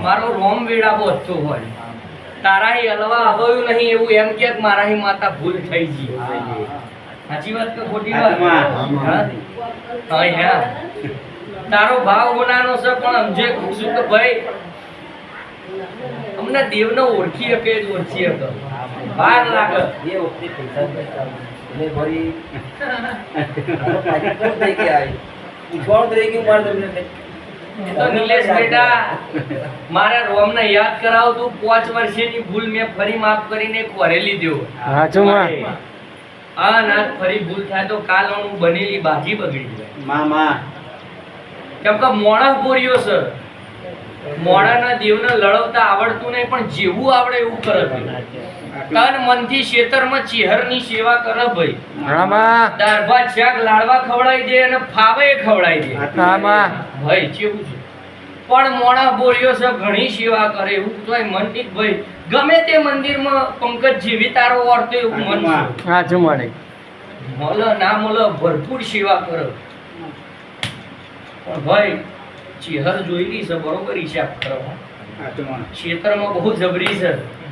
મારો રોમ વેડાબો હતો હોય તારાહી હલવા આવ્યું નહીં એવું એમ કે મારાહી માતા ભૂલ થઈ ગઈ સાચી વાત કે ખોટી વાત હા તારો ભાવ હોનાનો છે પણ સમજે શું કે ભાઈ અમને દેવને ઓળખી શકે જ ઓળખી શકે બહાર લાગે એ વખતે પૈસા એટલે ભરી થઈ ગયા ઉછવાળ થઈ ગયું મારે તમને તો નિલેશ બેટા મારા રોમને યાદ કરાવ તું 5 વર્ષની ભૂલ મેં ફરી માફ કરીને કોરેલી દેવો સાચું માં આ ના ફરી ભૂલ થાય તો કાલ હું બનેલી બાજી બગડી જાય મામા કેમ કે મોણસ બોર્યો છે મોણાના દેવને લડવતા આવડતું નહીં પણ જેવું આવડે એવું કરે તન મનથી ખેતરમાં ચેહરની સેવા કરે ભાઈ આમાં દાળ ભાત શાક લાડવા ખવડાવી દે અને ફાવે ખવડાવી દે આમાં ભાઈ કેવું છે પણ મોણા બોલ્યો છે ઘણી સેવા કરે એવું તોય મન નહીં ભાઈ ગમે તે મંદિરમાં પંકજ જેવી તારો વર્તે એવું મન છે સાચું મળે મલ ના મલ ભરપૂર સેવા કરે પણ ભાઈ ચેહર જોઈ છે બરોબર હિસાબ કરો ક્ષેત્રમાં બહુ જબરી છે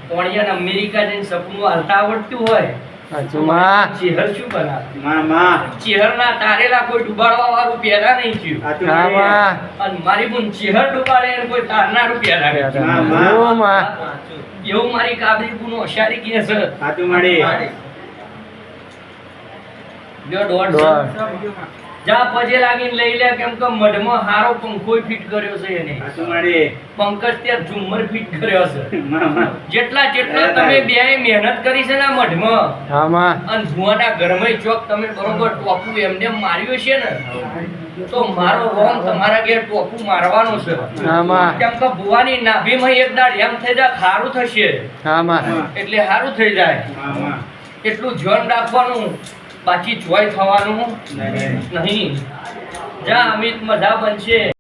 કોણિયાને અમેરિકા જઈને સપનું હાલતા આવડતું હોય સાચું માં ચેહર શું બનાવે મામા ચેહરના તારેલા કોઈ ડુબાડવા વાળું પેદા નહીં થયું આમાં અને મારી બોન ચેહર ડુબાડે અને કોઈ તારનારું પેદા નહીં થયું. સાચું માં એવું મારી કાબરી બોન હોશિયારી કહે છે સાચું મળે જો દોઢ જા પજે લાગીને લઈ લે કેમ કે મઢમાં હારો પંખો ફિટ કર્યો છે એને સાચું મળે પંકજ ત્યાં ઝુમ્મર ફિટ કર્યો છે મામા જેટલા તમે બેય મહેનત કરી છે ને આ મઢમાં આમાં અને ભુવાના ઘરમાં ચોક તમે બરોબર ટોપું એમને માર્યું છે ને તો મારો રોમ તમારા ઘેર ટોપું મારવાનો છે આમાં કેમ કે ભુવાની નાભીમાં એક દાડ એમ થઈ જાય સારું થશે આમાં એટલે સારું થઈ જાય મામા એટલું ધ્યાન રાખવાનું બાકી જોઈ થવાનું નહીં જા અમિત મજા બનશે